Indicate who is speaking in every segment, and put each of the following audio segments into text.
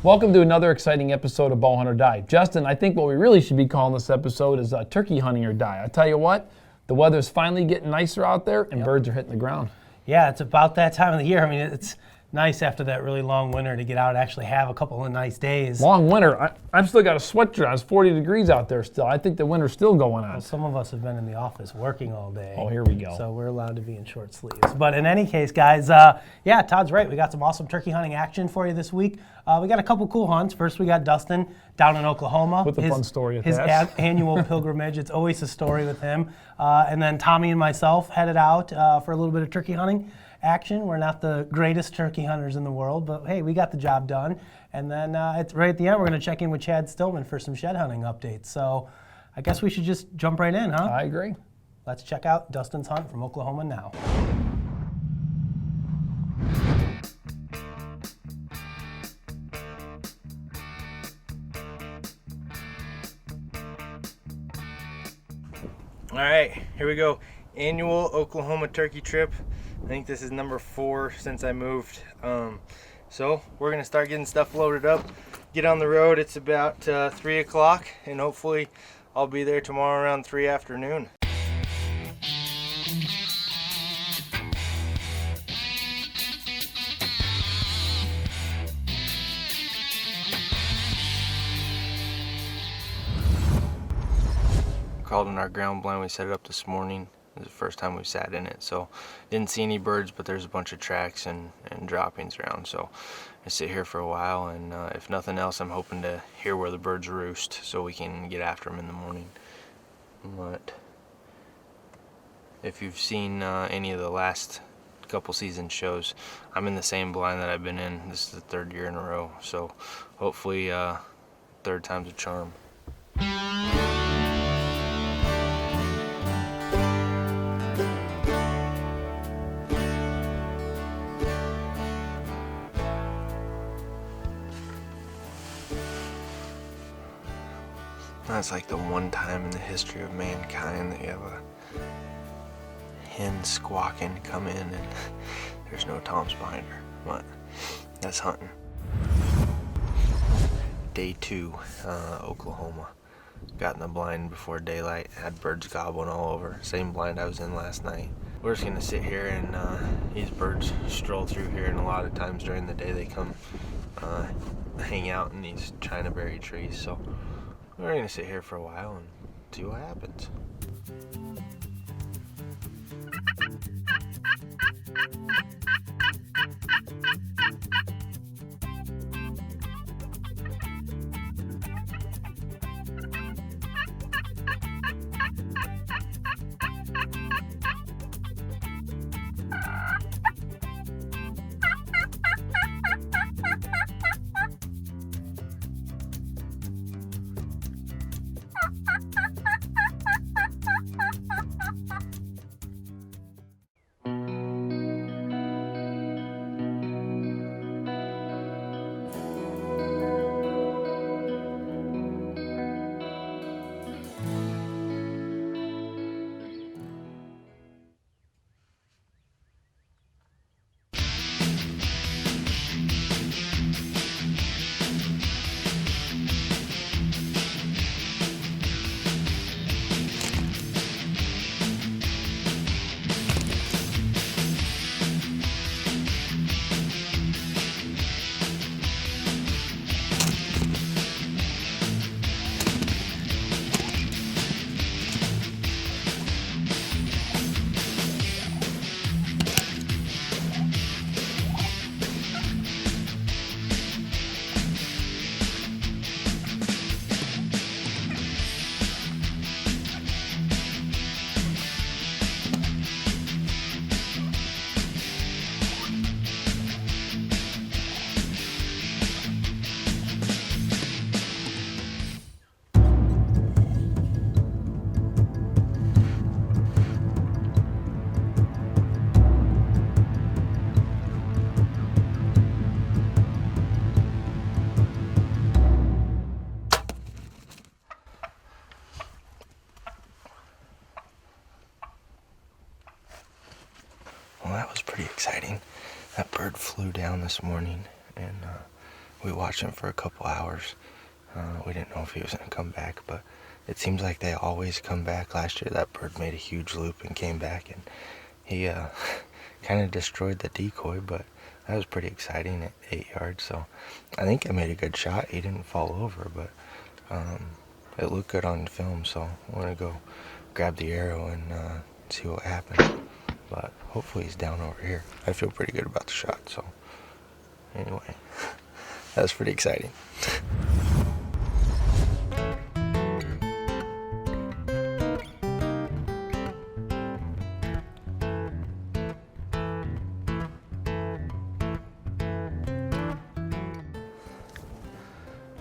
Speaker 1: Welcome to another exciting episode of Bowhunt or Die. Justin, I think what we really should be calling this episode is turkey hunting or die. I tell you what, the weather's finally getting nicer out there and birds are hitting the ground.
Speaker 2: Yeah, it's about that time of the year. I mean, it's nice after that really long winter to get out and actually have a couple of nice days.
Speaker 1: Long winter. I've still got a sweatshirt on. It's 40 degrees out there still. I think the winter's still going on.
Speaker 2: Well, some of us have been in the office working all day.
Speaker 1: Oh, here we go.
Speaker 2: So we're allowed to be in short sleeves. But in any case, guys, yeah, Todd's right. We got some awesome turkey hunting action for you this week. We got a couple cool hunts. First, we got Dustin down in Oklahoma.
Speaker 1: With a fun story
Speaker 2: His annual pilgrimage. It's always a story with him. And then Tommy and myself headed out for a little bit of turkey hunting action. We're not the greatest turkey hunters in the world, but hey, we got the job done. And then right at the end, we're going to check in with Chad Stillman for some shed hunting updates. So I guess we should just jump right in, huh?
Speaker 1: I agree.
Speaker 2: Let's check out Dustin's hunt from Oklahoma now.
Speaker 3: All right, here we go. Annual Oklahoma turkey trip. I think this is number 4 since I moved. So we're gonna start getting stuff loaded up, get on the road. It's about 3 o'clock, and hopefully I'll be there tomorrow around 3 afternoon. Called in our ground blind. We set it up this morning. It was the first time we sat in it, so didn't see any birds, but there's a bunch of tracks and droppings around. So I sit here for a while, and if nothing else, I'm hoping to hear where the birds roost so we can get after them in the morning. But if you've seen any of the last couple season shows, I'm in the same blind that I've been in. This is the 3rd year in a row, so hopefully 3rd time's a charm. That's like the one time in the history of mankind that you have a hen squawking come in and there's no toms behind her. But that's hunting. Day 2, Oklahoma. Got in the blind before daylight, had birds gobbling all over. Same blind I was in last night. We're just gonna sit here and these birds stroll through here, and a lot of times during the day they come hang out in these China berry trees. So we're gonna sit here for a while and see what happens. Well, that was pretty exciting. That bird flew down this morning, and we watched him for a couple hours. We didn't know if he was going to come back, but it seems like they always come back. Last year that bird made a huge loop and came back, and he kind of destroyed the decoy, but that was pretty exciting at 8 yards. So I think I made a good shot. He didn't fall over, but it looked good on film, so I'm going to go grab the arrow and see what happens. But hopefully he's down over here. I feel pretty good about the shot, so anyway, that was pretty exciting.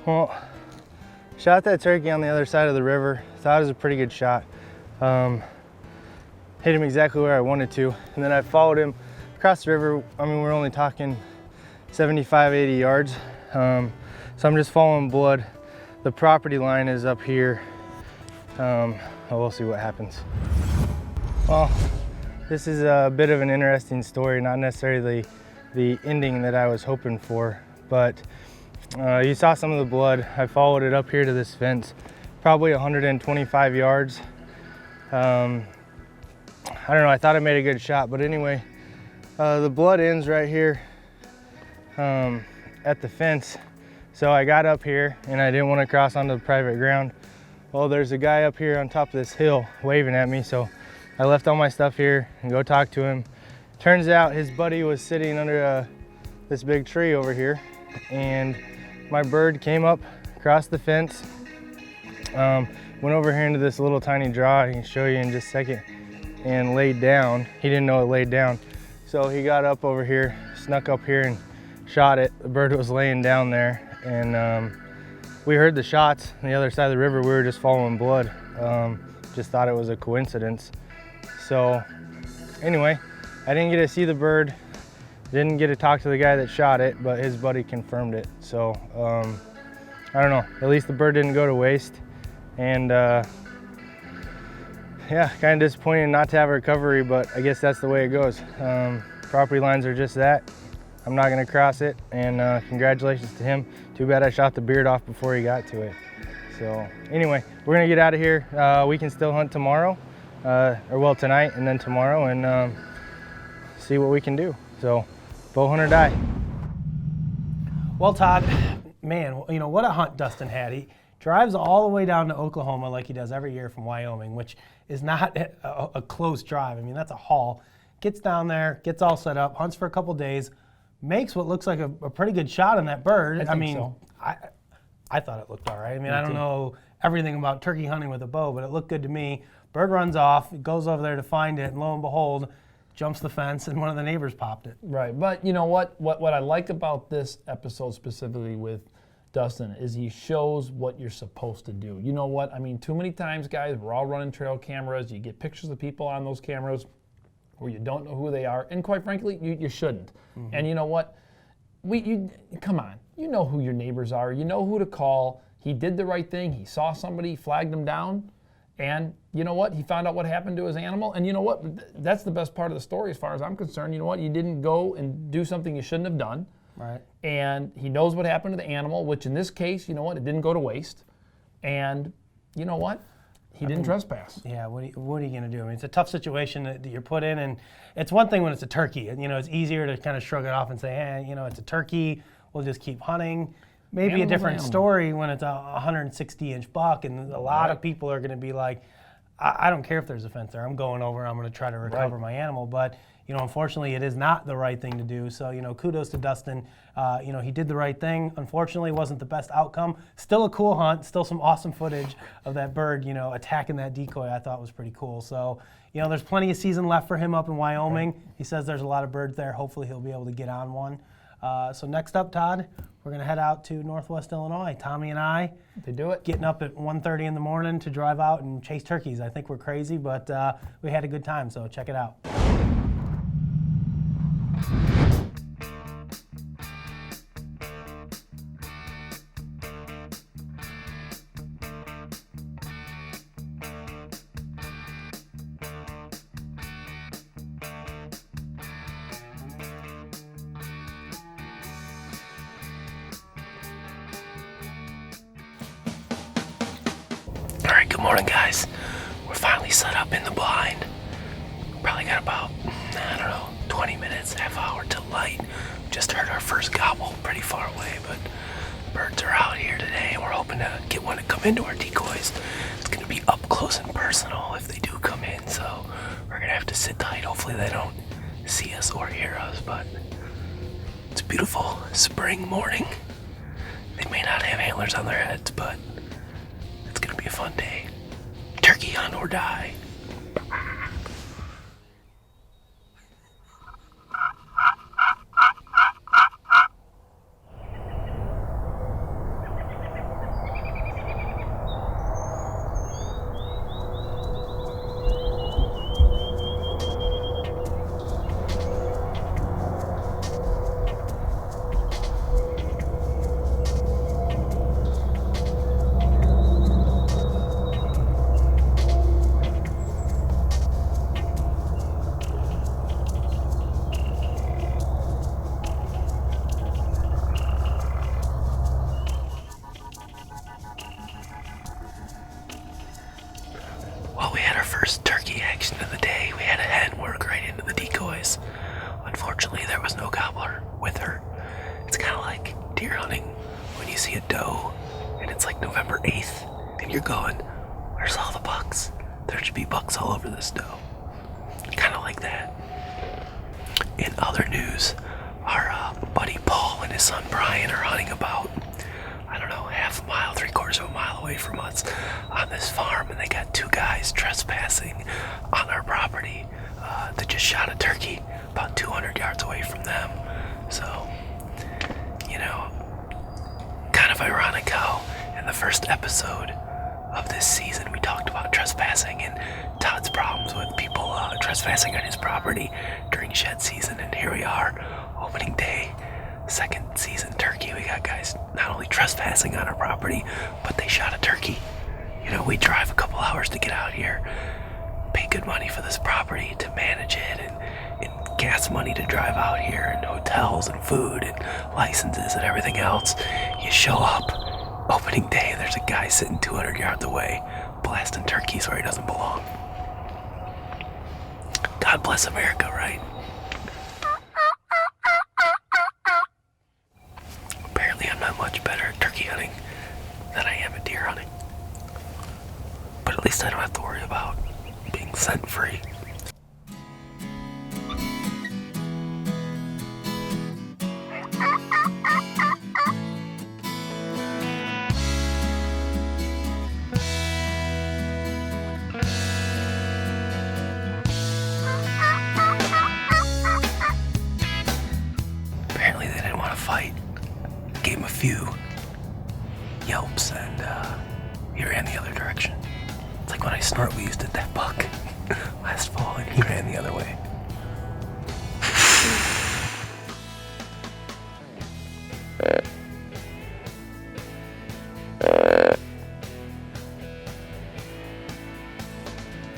Speaker 4: Well, shot that turkey on the other side of the river. Thought it was a pretty good shot. Hit him exactly where I wanted to. And then I followed him across the river. I mean, we're only talking 75, 80 yards. So I'm just following blood. The property line is up here. We'll see what happens. Well, this is a bit of an interesting story, not necessarily the ending that I was hoping for, but you saw some of the blood. I followed it up here to this fence, probably 125 yards. I don't know, I thought I made a good shot, but anyway, the blood ends right here at the fence. So I got up here and I didn't want to cross onto the private ground. Well, there's a guy up here on top of this hill waving at me, so I left all my stuff here and go talk to him. Turns out his buddy was sitting under this big tree over here, and my bird came up across the fence, went over here into this little tiny draw, I can show you in just a second, and laid down. He didn't know it laid down. So he got up over here, snuck up here and shot it. The bird was laying down there, and we heard the shots on the other side of the river. We were just following blood. Just thought it was a coincidence. So anyway, I didn't get to see the bird, didn't get to talk to the guy that shot it, but his buddy confirmed it. So I don't know, at least the bird didn't go to waste. And yeah, kind of disappointing not to have a recovery, but I guess that's the way it goes. Property lines are just that. I'm not gonna cross it, and congratulations to him. Too bad I shot the beard off before he got to it. So anyway, we're gonna get out of here. We can still hunt tomorrow, or well, tonight and then tomorrow, and see what we can do. So, bow hunt or die.
Speaker 2: Well, Todd, man, you know, what a hunt Dustin had. He drives all the way down to Oklahoma like he does every year from Wyoming, which is not a close drive. I mean, that's a haul. Gets down there, gets all set up, hunts for a couple days, makes what looks like a pretty good shot on that bird.
Speaker 1: I mean, so.
Speaker 2: I thought it looked all right. I mean, I don't know everything about turkey hunting with a bow, but it looked good to me. Bird runs off, goes over there to find it, and lo and behold, jumps the fence, and one of the neighbors popped it.
Speaker 1: Right, but you know what I like about this episode specifically with Dustin is he shows what you're supposed to do. You know what? I mean, too many times, guys, we're all running trail cameras. You get pictures of people on those cameras where you don't know who they are, and quite frankly, you shouldn't. Mm-hmm. And you know what? Come on. You know who your neighbors are. You know who to call. He did the right thing. He saw somebody, flagged him down, and you know what? He found out what happened to his animal, and you know what? That's the best part of the story as far as I'm concerned. You know what? You didn't go and do something you shouldn't have done.
Speaker 2: Right. And
Speaker 1: he knows what happened to the animal, which in this case, you know what? It didn't go to waste. And you know what? He didn't trespass.
Speaker 2: Yeah, what are you going to do? I mean, it's a tough situation that you're put in, and it's one thing when it's a turkey. You know, it's easier to kind of shrug it off and say, hey, you know, it's a turkey, we'll just keep hunting. Maybe a different story when it's a 160-inch buck, and a lot of people are going to be like, I don't care if there's a fence there. I'm going over, I'm going to try to recover my animal. But, you know, unfortunately, it is not the right thing to do. So, you know, kudos to Dustin. You know, he did the right thing. Unfortunately, it wasn't the best outcome. Still a cool hunt. Still some awesome footage of that bird, you know, attacking that decoy. I thought was pretty cool. So, you know, there's plenty of season left for him up in Wyoming. Okay. He says there's a lot of birds there. Hopefully, he'll be able to get on one. So next up, Todd, we're going to head out to Northwest Illinois. Tommy and I, getting up at 1:30 in the morning to drive out and chase turkeys. I think we're crazy, but we had a good time, so check it out.
Speaker 5: morning, guys. We're finally set up in the blind. Probably got about, 20 minutes, half hour till light. Just heard our first gobble pretty far away, but birds are out here today, and we're hoping to get one to come into our decoys. It's gonna be up close and personal if they do come in, so we're gonna have to sit tight. Hopefully they don't see us or hear us, but it's a beautiful spring morning. They may not have antlers on their heads, but it's gonna be a fun day. Turkey hunt or die. Well, we had our first turkey action of the day. We had a hen work right into the decoys. Unfortunately, there was no gobbler with her. It's kind of like deer hunting when you see a doe and it's like November 8th and you're going, where's all the bucks? There should be bucks all over this doe. Kind of like that. In other news, our buddy Paul and his son Brian are hunting about, half a mile, 3/4 of a mile away from us on this farm, and they got two guys trespassing on our property that just shot a turkey about 200 yards away from them. So, kind of ironic how in the first episode of this season we talked about trespassing and Todd's problems with people trespassing on his property during shed season, and here we are, opening day, second season turkey. We got guys not only trespassing on our property, but they shot a turkey. We drive a couple hours to get out here, pay good money for this property to manage it, and gas money to drive out here, and hotels and food and licenses and everything else. You show up, opening day, and there's a guy sitting 200 yards away blasting turkeys where he doesn't belong. God bless America, right? Apparently I'm not much better at turkey hunting than I am at deer hunting. But at least I don't have to worry about being scent free. Apparently they didn't want to fight. Gave him a few yelps, and he ran the other direction. It's like when I snort wheezed at that buck last fall, and he ran the other way.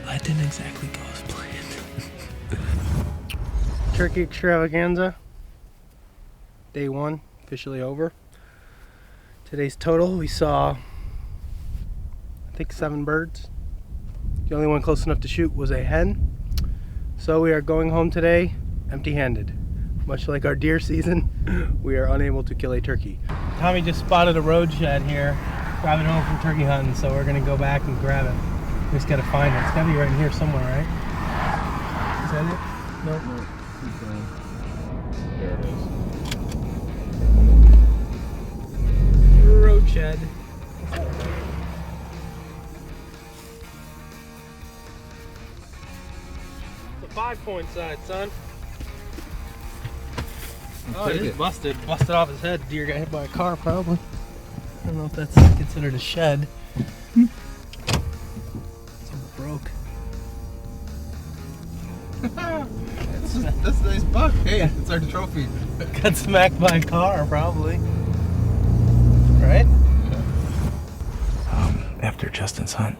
Speaker 5: That didn't exactly go as planned.
Speaker 2: Turkey extravaganza. Day one, officially over. Today's total, we saw, I think, 7 birds. The only one close enough to shoot was a hen. So we are going home today empty-handed. Much like our deer season, we are unable to kill a turkey. Tommy just spotted a road shed here, driving home from turkey hunting, so we're gonna go back and grab it. We just gotta find it. It's gotta be right in here somewhere, right? Is that it? Nope.
Speaker 1: No, keep going. There it is.
Speaker 2: Road shed. It's a 5-point side, son. Oh, it is busted. Busted off his head. Deer got hit by a car, probably. I don't know if that's considered a shed. Something broke.
Speaker 6: That's a nice buck. Hey, it's our trophy.
Speaker 2: Got smacked by a car, probably. Right?
Speaker 5: After Justin's hunt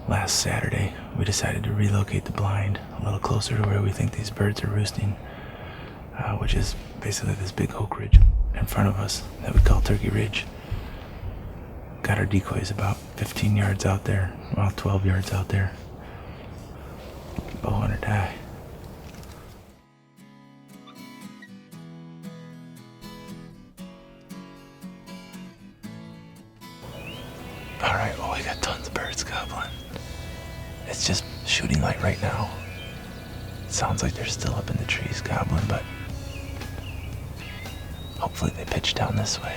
Speaker 5: last Saturday, we decided to relocate the blind a little closer to where we think these birds are roosting, which is basically this big oak ridge in front of us that we call Turkey Ridge. Got our decoys about 15 yards out there, well, 12 yards out there. Bowhunt or die. All right, well, we got tons of birds gobbling. It's just shooting light right now. It sounds like they're still up in the trees gobbling, but hopefully they pitch down this way.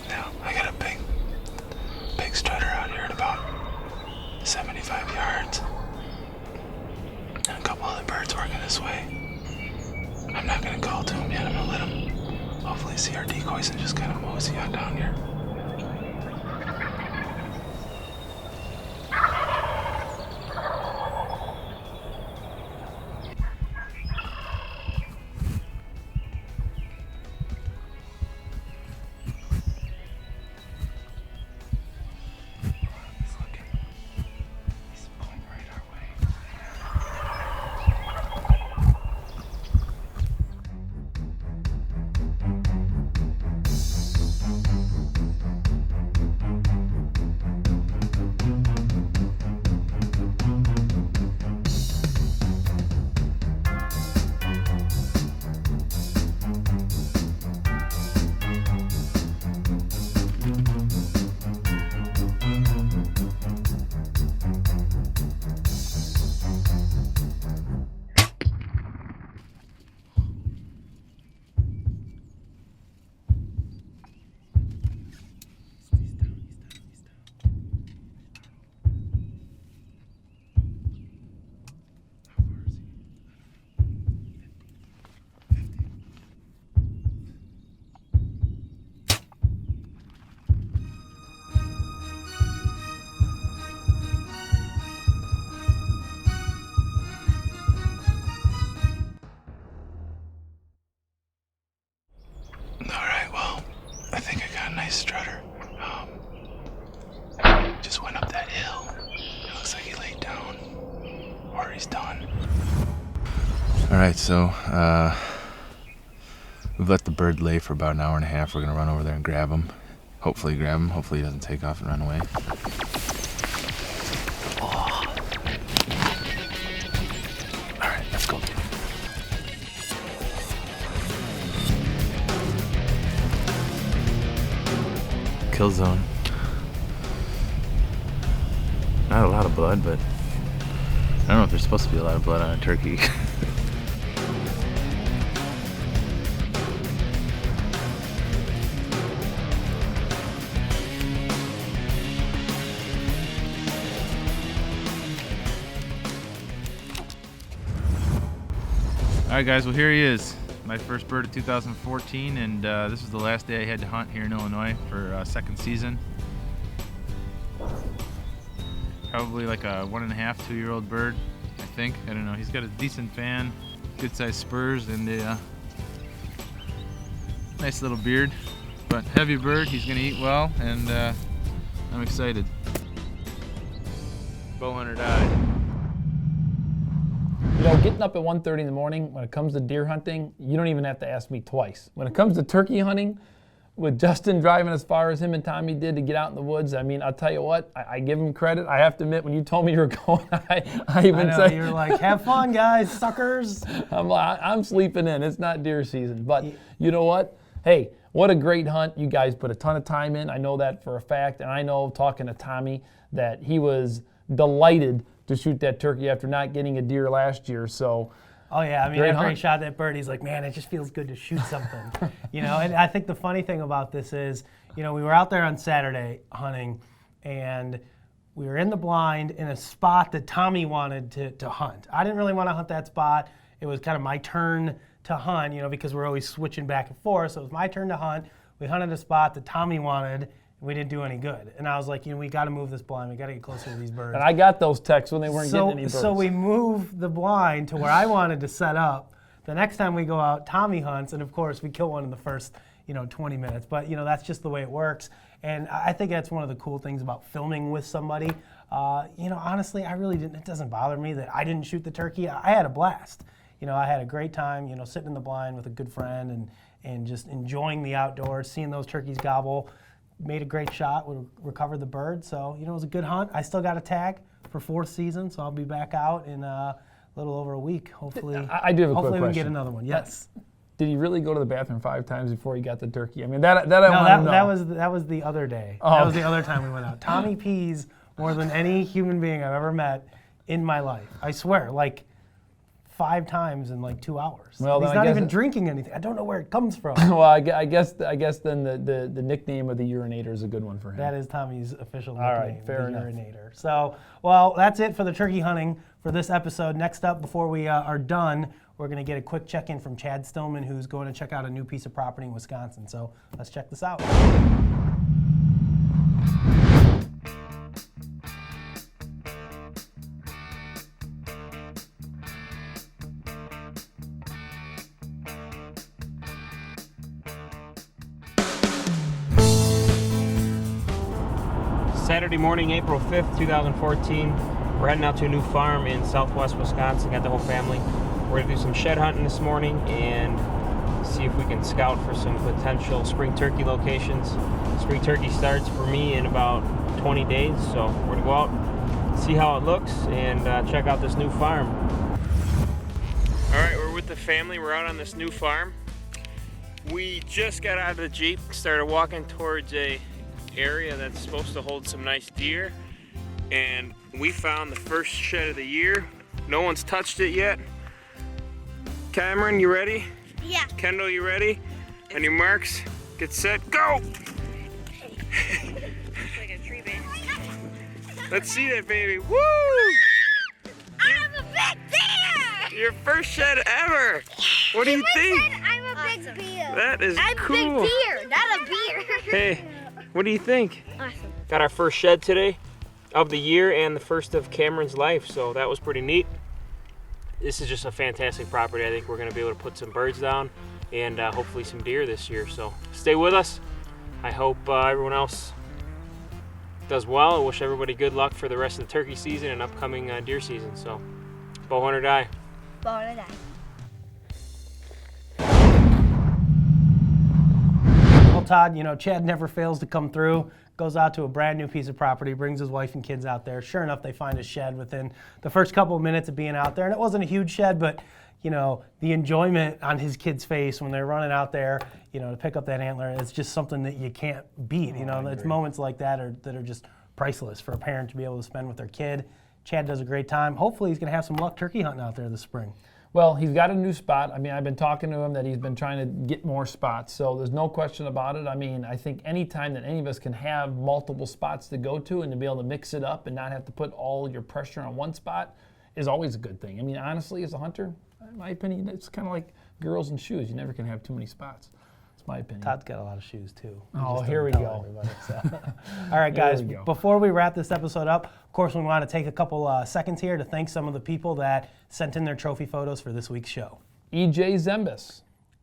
Speaker 5: Now, I got a big strutter out here at about 75 yards. And a couple other birds working this way. I'm not gonna call to them yet. I'm gonna let them hopefully see our decoys and just kind of mosey on down here. Strutter. Just went up that hill. It looks like he laid down, or he's done. All right, so we've let the bird lay for about an hour and a half. We're gonna run over there and grab him. Hopefully grab him. Hopefully he doesn't take off and run away. Oh. All right, let's go. Kill zone. Not a lot of blood, but I don't know if there's supposed to be a lot of blood on a turkey. All right, guys, well, here he is. My first bird of 2014, and this was the last day I had to hunt here in Illinois for second season. Probably like a 1.5, 2-year-old bird, I think. I don't know. He's got a decent fan, good sized spurs, and a nice little beard. But heavy bird, he's gonna eat well, and I'm excited. Bowhunt or die.
Speaker 1: You know, getting up at 1:30 in the morning, when it comes to deer hunting, you don't even have to ask me twice. When it comes to turkey hunting, with Justin driving as far as him and Tommy did to get out in the woods, I mean, I'll tell you what, I give him credit. I have to admit, when you told me you were going, I even said,
Speaker 2: you're like, have fun, guys, suckers.
Speaker 1: I'm sleeping in. It's not deer season. But you know what? Hey, what a great hunt. You guys put a ton of time in. I know that for a fact. And I know, talking to Tommy, that he was delighted to shoot that turkey after not getting a deer last year. So,
Speaker 2: oh yeah, I mean, after he shot that bird, he's like, man, it just feels good to shoot something. You know, and I think the funny thing about this is, you know, we were out there on Saturday hunting, and we were in the blind in a spot that Tommy wanted to hunt. I didn't really want to hunt that spot. It was kind of my turn to hunt, you know, because we're always switching back and forth. So it was my turn to hunt. We hunted a spot that Tommy wanted. We didn't do any good. And I was like, you know, we got to move this blind. We got to get closer to these birds.
Speaker 1: And I got those texts when they weren't getting any birds.
Speaker 2: So we moved the blind to where I wanted to set up. The next time we go out, Tommy hunts, and of course we kill one in the first, 20 minutes. But that's just the way it works. And I think that's one of the cool things about filming with somebody. Honestly, I really didn't. It doesn't bother me that I didn't shoot the turkey. I had a blast. I had a great time, sitting in the blind with a good friend and just enjoying the outdoors, seeing those turkeys gobble. Made a great shot, we recovered the bird, so it was a good hunt. I still got a tag for 4th season, so I'll be back out in a little over a week, hopefully.
Speaker 1: I do have a quick
Speaker 2: hopefully we can
Speaker 1: question.
Speaker 2: get another one. Yes.
Speaker 1: Did he really go to the bathroom 5 times before he got the turkey? I mean, that I want to know.
Speaker 2: That was the other day.
Speaker 1: Oh,
Speaker 2: that was the other time we went out. Tommy pees more than any human being I've ever met in my life. I swear, like 5 times in like 2 hours.
Speaker 1: Well,
Speaker 2: he's
Speaker 1: then
Speaker 2: not
Speaker 1: I guess
Speaker 2: even drinking anything. I don't know where it comes from.
Speaker 1: Well, I guess then the nickname of the urinator is a good one for him.
Speaker 2: That is Tommy's official
Speaker 1: All right,
Speaker 2: nickname,
Speaker 1: fair
Speaker 2: the
Speaker 1: enough.
Speaker 2: urinator. So, well, that's it for the turkey hunting for this episode. Next up, before we are done, we're going to get a quick check-in from Chad Stillman, who's going to check out a new piece of property in Wisconsin. So let's check this out.
Speaker 7: Saturday morning, April 5th, 2014. We're heading out to a new farm in southwest Wisconsin. Got the whole family. We're going to do some shed hunting this morning and see if we can scout for some potential spring turkey locations. Spring turkey starts for me in about 20 days, so we're going to go out, see how it looks, and check out this new farm. All right, we're with the family. We're out on this new farm. We just got out of the Jeep, started walking towards a area that's supposed to hold some nice deer, and we found the first shed of the year. No one's touched it yet. Cameron, you ready?
Speaker 8: Yeah.
Speaker 7: Kendall, you ready? On your marks, get set, go!
Speaker 8: Like a tree band.
Speaker 7: Let's see that baby. Woo!
Speaker 8: I'm a big deer!
Speaker 7: Your first shed ever! What do you think?
Speaker 8: I'm a big deer.
Speaker 7: That is
Speaker 8: I'm
Speaker 7: cool.
Speaker 8: a big deer, not a beer.
Speaker 7: Hey, what do you think?
Speaker 8: Awesome.
Speaker 7: Got our first shed today of the year and the first of Cameron's life, so that was pretty neat. This is just a fantastic property. I think we're going to be able to put some birds down and hopefully some deer this year, so stay with us. I hope everyone else does well. I wish everybody good luck for the rest of the turkey season and upcoming deer season, so bow hunt or die.
Speaker 8: Bow hunt or die.
Speaker 2: Well, Todd, Chad never fails to come through, goes out to a brand new piece of property, brings his wife and kids out there. Sure enough, they find a shed within the first couple of minutes of being out there. And it wasn't a huge shed, but, the enjoyment on his kid's face when they're running out there, to pick up that antler, it's just something that you can't beat. It's moments like that that are just priceless for a parent to be able to spend with their kid. Chad does a great time. Hopefully, he's going to have some luck turkey hunting out there this spring.
Speaker 1: Well, he's got a new spot. I mean, I've been talking to him that he's been trying to get more spots, so there's no question about it. I mean, I think any time that any of us can have multiple spots to go to and to be able to mix it up and not have to put all your pressure on one spot is always a good thing. I mean, honestly, as a hunter, in my opinion, it's kind of like girls and shoes. You never can have too many spots. It's my opinion.
Speaker 2: Todd's got a lot of shoes, too.
Speaker 1: Oh, here we go.
Speaker 2: All right, guys,
Speaker 1: we go.
Speaker 2: before we wrap this episode up, of course, we want to take a couple seconds here to thank some of the people that sent in their trophy photos for this week's show.
Speaker 1: E.J. Zembis,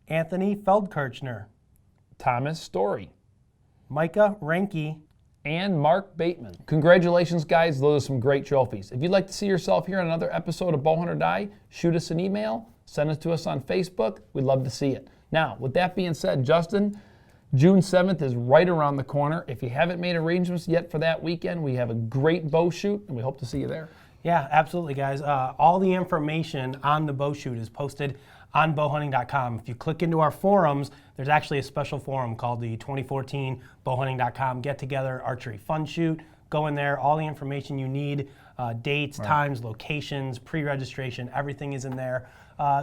Speaker 2: Anthony Feldkirchner,
Speaker 1: Thomas Story,
Speaker 2: Micah Ranke,
Speaker 1: and Mark Bateman. Congratulations, guys. Those are some great trophies. If you'd like to see yourself here on another episode of Bow Hunt or Die, shoot us an email, send it to us on Facebook. We'd love to see it. Now, with that being said, Justin, June 7th is right around the corner. If you haven't made arrangements yet for that weekend, we have a great bow shoot, and we hope to see you there.
Speaker 2: Yeah, absolutely, guys. All the information on the bow shoot is posted on bowhunting.com. If you click into our forums, there's actually a special forum called the 2014 bowhunting.com get-together archery fun shoot. Go in there, all the information you need, dates, times, locations, pre-registration, everything is in there.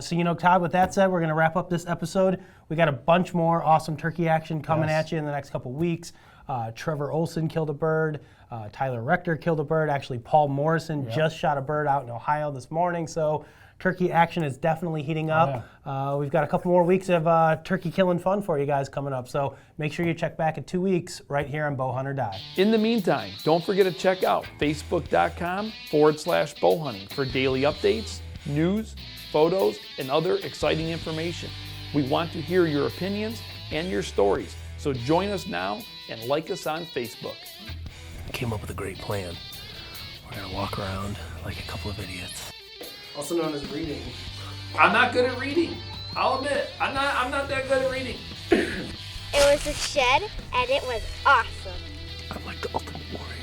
Speaker 2: So, Todd, with that said, we're going to wrap up this episode. We got a bunch more awesome turkey action coming at you in the next couple weeks. Trevor Olson killed a bird. Tyler Rector killed a bird. Actually, Paul Morrison just shot a bird out in Ohio this morning. So turkey action is definitely heating up. We've got a couple more weeks of turkey killing fun for you guys coming up. So make sure you check back in 2 weeks right here on Bow Hunt or Die.
Speaker 1: In the meantime, don't forget to check out facebook.com/bowhunting for daily updates, news, photos, and other exciting information. We want to hear your opinions and your stories. So join us now and like us on Facebook.
Speaker 5: Came up with a great plan. We're gonna walk around like a couple of idiots.
Speaker 2: Also known as reading.
Speaker 1: I'm not good at reading. I'll admit, I'm not that good at reading.
Speaker 8: It was a shed, and it was awesome.
Speaker 5: I'm like the ultimate warrior.